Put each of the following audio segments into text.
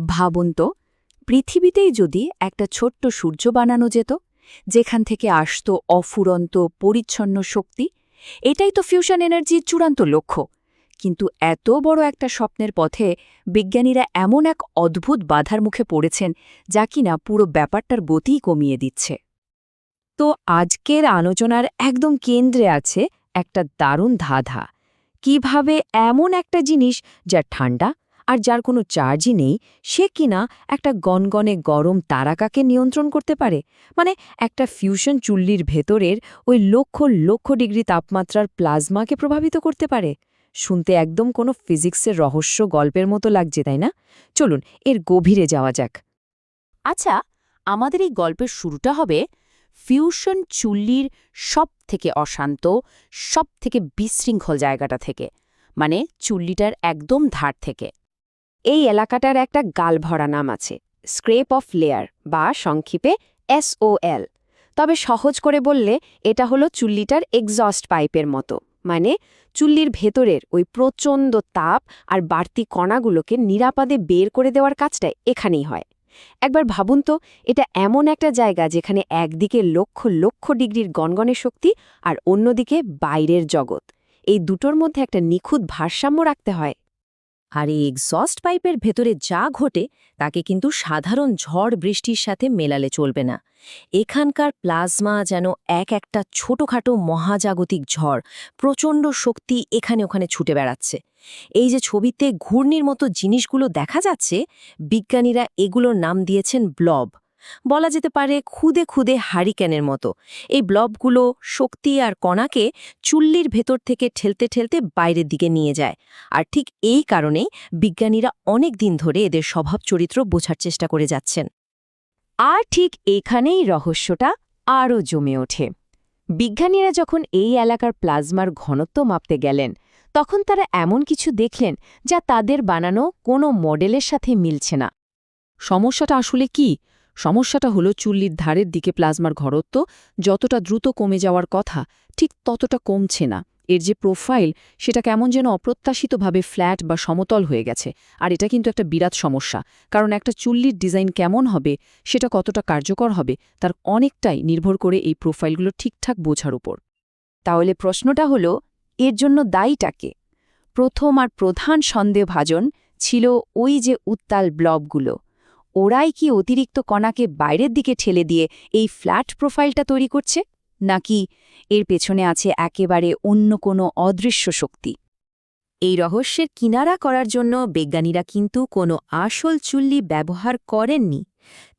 ভাবুন তো, পৃথিবীতেই যদি একটা ছোট্ট সূর্য বানানো যেত, যেখান থেকে আসত অফুরন্ত পরিচ্ছন্ন শক্তি, এটাই তো ফিউশন এনার্জির চূড়ান্ত লক্ষ্য। কিন্তু এত বড় একটা স্বপ্নের পথে বিজ্ঞানীরা এমন এক অদ্ভুত বাধার মুখে পড়েছেন, যা কিনা পুরো ব্যাপারটার গতিই কমিয়ে দিচ্ছে। তো আজকের আলোচনার একদম কেন্দ্রে আছে একটা দারুণ ধাঁধা। কিভাবে এমন একটা জিনিস যা ঠান্ডা আর যার কোনো চার্জই নেই, সে কিনা একটা গনগনে গরম তারাকাকে নিয়ন্ত্রণ করতে পারে, মানে একটা ফিউশন চুল্লির ভেতরের ওই লক্ষ লক্ষ ডিগ্রি তাপমাত্রার প্লাজমাকে প্রভাবিত করতে পারে। শুনতে একদম কোনো ফিজিক্সের রহস্য গল্পের মতো লাগছে, তাই না? চলুন এর গভীরে যাওয়া যাক। আচ্ছা, আমাদের এই গল্পের শুরুটা হবে ফিউশন চুল্লির সবথেকে অশান্ত, সবথেকে বিশৃঙ্খল জায়গাটা থেকে, মানে চুল্লিটার একদম ধার থেকে। এই এলাকাটার একটা গালভরা নাম আছে, স্ক্রেপ অফ লেয়ার বা সংক্ষেপে SOL। তবে সহজ করে বললে এটা হলো চুল্লিটার এক্সস্ট পাইপের মতো, মানে চুল্লির ভেতরের ওই প্রচণ্ড তাপ আর বাড়তি কণাগুলোকে নিরাপদে বের করে দেওয়ার কাজটা এখানেই হয়। একবার ভাবুন তো, এটা এমন একটা জায়গা যেখানে একদিকে লক্ষ লক্ষ ডিগ্রির গনগনে শক্তি আর অন্যদিকে বাইরের জগৎ। এই দুটোর মধ্যে একটা নিখুঁত ভারসাম্য রাখতে হয়। আর এই এক্সস্ট পাইপের ভেতরে যা ঘটে তাকে কিন্তু সাধারণ ঝড় বৃষ্টির সাথে মেলালে চলবে না। এখানকার প্লাজমা যেন একটা ছোটখাটো মহাজাগতিক ঝড়, প্রচণ্ড শক্তি এখানে ওখানে ছুটে বেড়াচ্ছে। এই যে ছবিতে ঘূর্ণির মতো জিনিসগুলো দেখা যাচ্ছে, বিজ্ঞানীরা এগুলোর নাম দিয়েছেন ব্লব। বলা যেতে পারে খুদে খুদে হারিকেনের মতো। এই ব্লবগুলো শক্তি আর কণাকে চুল্লির ভেতর থেকে ঠেলতে ঠেলতে বাইরের দিকে নিয়ে যায়। আর ঠিক এই কারণেই বিজ্ঞানীরা অনেক দিন ধরে এদের স্বভাব চরিত্র বোঝার চেষ্টা করে যাচ্ছেন। আর ঠিক এখানেই রহস্যটা আরও জমে ওঠে। বিজ্ঞানীরা যখন এই এলাকার প্লাজমার ঘনত্ব মাপতে গেলেন, তখন তারা এমন কিছু দেখলেন যা তাদের বানানো কোনো মডেলের সাথে মিলছে না। সমস্যাটা আসলে কি? সমস্যাটা হলো চুল্লির ধারের দিকে প্লাজমার ঘনত্ব যতটা দ্রুত কমে যাওয়ার কথা, ঠিক ততটা কমছে না। এর যে প্রোফাইল, সেটা কেমন যেন অপ্রত্যাশিতভাবে ফ্ল্যাট বা সমতল হয়ে গেছে। আর এটা কিন্তু একটা বিরাট সমস্যা, কারণ একটা চুল্লির ডিজাইন কেমন হবে, সেটা কতটা কার্যকর হবে, তার অনেকটাই নির্ভর করে এই প্রোফাইলগুলো ঠিকঠাক বোঝার উপর। তাহলে প্রশ্নটা হলো, এর জন্য দায়ীটাকে? প্রথম আর প্রধান সন্দেহভাজন ছিল ওই যে উত্তাল ব্লবগুলো। ওরাই কি অতিরিক্ত কণাকে বাইরের দিকে ঠেলে দিয়ে এই ফ্ল্যাট প্রোফাইলটা তৈরি করছে, নাকি এর পেছনে আছে একেবারে অন্য কোনো অদৃশ্য শক্তি? এই রহস্যের কিনারা করার জন্য বিজ্ঞানীরা কিন্তু কোনো আসল চুল্লি ব্যবহার করেননি।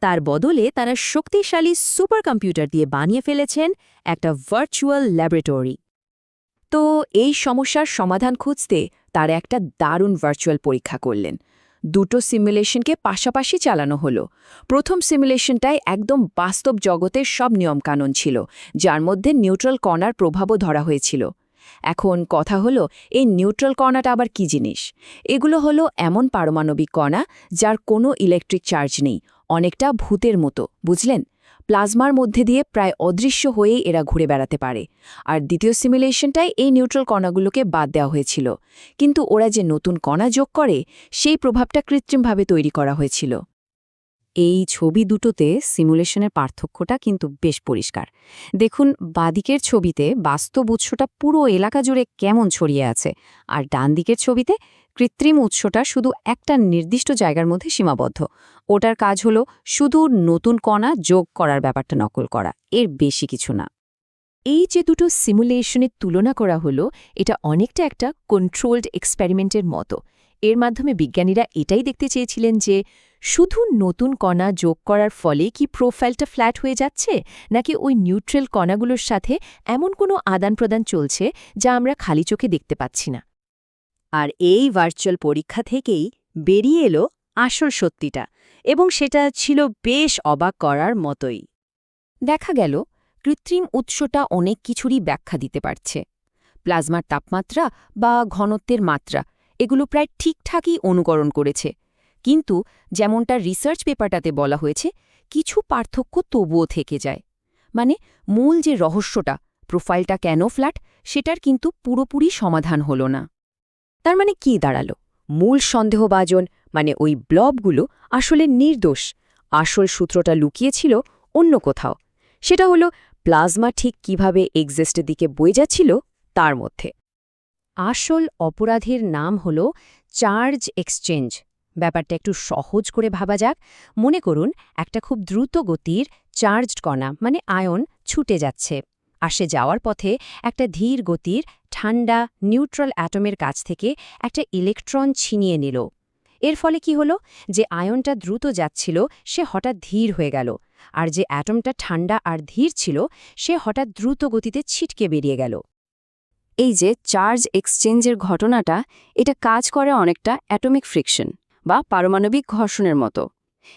তার বদলে তারা শক্তিশালী সুপার কম্পিউটার দিয়ে বানিয়ে ফেলেছেন একটা ভার্চুয়াল ল্যাবরেটরি। তো এই সমস্যার সমাধান খুঁজতে তারা একটা দারুণ ভার্চুয়াল পরীক্ষা করলেন। দুটো সিমুলেশনকে পাশাপাশি চালানো হলো। প্রথম সিমুলেশনটায় একদম বাস্তব জগতের সব নিয়মকানুন ছিল, যার মধ্যে নিউট্রাল কণার প্রভাবও ধরা হয়েছিল। এখন কথা হলো, এই নিউট্রাল কণাটা আবার কি জিনিস? এগুলো হলো এমন পারমাণবিক কণা যার কোনো ইলেকট্রিক চার্জ নেই, অনেকটা ভূতের মতো, বুঝলেন? প্লাজমার মধ্যে দিয়ে প্রায় অদৃশ্য হয়েই এরা ঘুরে বেড়াতে পারে। আর দ্বিতীয় সিমুলেশনটায় এই নিউট্রাল কণাগুলোকে বাদ দেওয়া হয়েছিল, কিন্তু ওরা যে নতুন কণা যোগ করে, সেই প্রভাবটা কৃত্রিমভাবে তৈরি করা হয়েছিল। এই ছবি দুটোতে সিমুলেশনের পার্থক্যটা কিন্তু বেশ পরিষ্কার। দেখুন, বাদিকের ছবিতে বাস্তব উৎসটা পুরো এলাকা জুড়ে কেমন ছড়িয়ে আছে, আর ডান দিকের ছবিতে কৃত্রিম উৎসটা শুধু একটা নির্দিষ্ট জায়গার মধ্যে সীমাবদ্ধ। ওটার কাজ হলো শুধু নতুন কণা যোগ করার ব্যাপারটা নকল করা, এর বেশি কিছু না। এই যে দুটো সিমুলেশনের তুলনা করা হলো, এটা অনেকটা একটা কন্ট্রোলড এক্সপেরিমেন্টের মতো। এর মাধ্যমে বিজ্ঞানীরা এটাই দেখতে চেয়েছিলেন যে শুধু নতুন কণা যোগ করার ফলে কি প্রোফাইলটা ফ্ল্যাট হয়ে যাচ্ছে, নাকি ওই নিউট্রাল কণাগুলোর সাথে এমন কোনো আদান প্রদান চলছে যা আমরা খালি চোখে দেখতে পাচ্ছি না। আর এই ভার্চুয়াল পরীক্ষা থেকেই বেরিয়ে এলো আসল সত্যিটা, এবং সেটা ছিল বেশ অবাক করার মতোই। দেখা গেল, কৃত্রিম উৎসটা অনেক কিছুরই ব্যাখ্যা দিতে পারছে। প্লাজমার তাপমাত্রা বা ঘনত্বের মাত্রা, এগুলো প্রায় ঠিকঠাকই অনুকরণ করেছে। কিন্তু যেমনটা রিসার্চ পেপারটাতে বলা হয়েছে, কিছু পার্থক্য তবুও থেকে যায়। মানে মূল যে রহস্যটা, প্রোফাইলটা কেন ফ্ল্যাট, সেটার কিন্তু পুরোপুরি সমাধান হলো না। তার মানে কি দাঁড়ালো? মূল সন্দেহভাজন মানে ওই ব্লবগুলো আসলে নির্দোষ। আসল সূত্রটা লুকিয়েছিল অন্য কোথাও। সেটা হলো প্লাজমা ঠিক কিভাবে এক্সিস্টের দিকে বয়ে যাচ্ছিল তার মধ্যে। আসল অপরাধীর নাম হল চার্জ এক্সচেঞ্জ। ব্যাপারটা একটু সহজ করে ভাবা যাক। মনে করুন একটা খুব দ্রুত গতির চার্জড কণা মানে আয়ন ছুটে যাচ্ছে। আসে যাওয়ার পথে একটা ধীর গতির ঠান্ডা নিউট্রাল অ্যাটমের কাছ থেকে একটা ইলেকট্রন ছিনিয়ে নিল। এর ফলে কি হলো, যে আয়নটা দ্রুত যাচ্ছিল সে হঠাৎ ধীর হয়ে গেল, আর যে অ্যাটমটা ঠান্ডা আর ধীর ছিল সে হঠাৎ দ্রুত গতিতে ছিটকে বেরিয়ে গেল। এই যে চার্জ এক্সচেঞ্জের ঘটনাটা, এটা কাজ করে অনেকটা অ্যাটমিক ফ্রিকশন বা পারমাণবিক ঘর্ষণের মতো।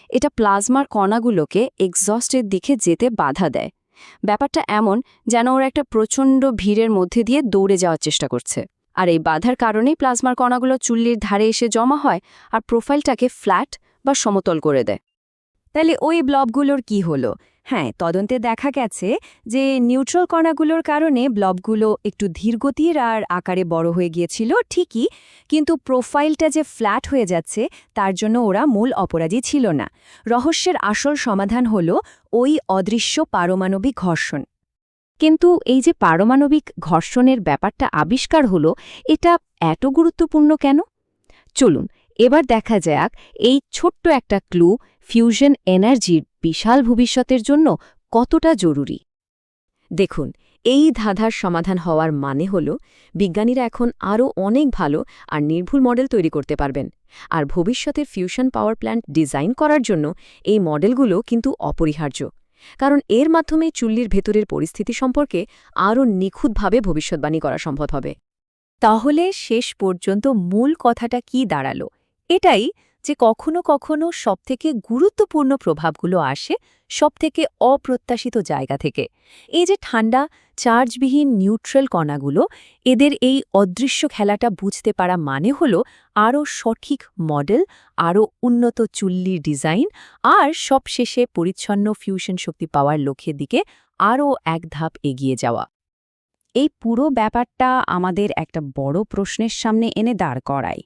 এটা প্লাজমার কণাগুলোকে এক্সস্টের দিকে যেতে বাধা দেয়। ব্যাপারটা এমন যেন ওরা একটা প্রচণ্ড ভিড়ের মধ্যে দিয়ে দৌড়ে যাওয়ার চেষ্টা করছে। আর এই বাধার কারণেই প্লাজমার কণাগুলো চুল্লির ধারে এসে জমা হয় আর প্রোফাইলটাকে ফ্ল্যাট বা সমতল করে দেয়। তাহলে ওই ব্লবগুলোর কি হলো? হ্যাঁ, তদন্তে দেখা গেছে যে নিউট্রাল কণাগুলোর কারণে ব্লবগুলো একটু ধীরগতির আর আকারে বড় হয়ে গিয়েছিল ঠিকই, কিন্তু প্রোফাইলটা যে ফ্ল্যাট হয়ে যাচ্ছে তার জন্য ওরা মূল অপরাধী ছিল না। রহস্যের আসল সমাধান হল ওই অদৃশ্য পারমাণবিক ঘর্ষণ। কিন্তু এই যে পারমাণবিক ঘর্ষণের ব্যাপারটা আবিষ্কার হলো, এটা এত গুরুত্বপূর্ণ কেন? চলুন এবার দেখা যাক এই ছোট্ট একটা ক্লু ফিউশন এনার্জির বিশাল ভবিষ্যতের জন্য কতটা জরুরি। দেখুন, এই ধাঁধার সমাধান হওয়ার মানে হল বিজ্ঞানীরা এখন আরও অনেক ভালো আর নির্ভুল মডেল তৈরি করতে পারবেন। আর ভবিষ্যতের ফিউশন পাওয়ার প্ল্যান্ট ডিজাইন করার জন্য এই মডেলগুলো কিন্তু অপরিহার্য। কারণ এর মাধ্যমে চুল্লির ভেতরের পরিস্থিতি সম্পর্কে আরও নিখুঁতভাবে ভবিষ্যৎবাণী করা সম্ভব হবে। তাহলে শেষ পর্যন্ত মূল কথাটা কি দাঁড়ালো? এটাই যে কখনো কখনো সবথেকে গুরুত্বপূর্ণ প্রভাবগুলো আসে সবথেকে অপ্রত্যাশিত জায়গা থেকে। এই যে ঠান্ডা চার্জবিহীন নিউট্রাল কণাগুলো, এদের এই অদৃশ্য খেলাটা বুঝতে পারা মানে হলো আরও সঠিক মডেল, আরও উন্নত চুল্লির ডিজাইন, আর সবশেষে পরিচ্ছন্ন ফিউশন শক্তি পাওয়ার লক্ষ্যের দিকে আরও এক ধাপ এগিয়ে যাওয়া। এই পুরো ব্যাপারটা আমাদের একটা বড় প্রশ্নের সামনে এনে দাঁড় করায়।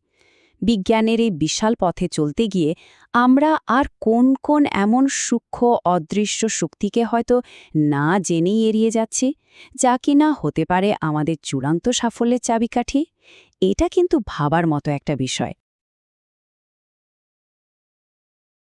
বিজ্ঞানের এই বিশাল পথে চলতে গিয়ে আমরা আর কোন কোন এমন সূক্ষ্ম অদৃশ্য শক্তিকে হয়তো না জেনেই এড়িয়ে যাচ্ছি, যা কিনা হতে পারে আমাদের চূড়ান্ত সাফল্যের চাবিকাঠি? এটা কিন্তু ভাবার মতো একটা বিষয়।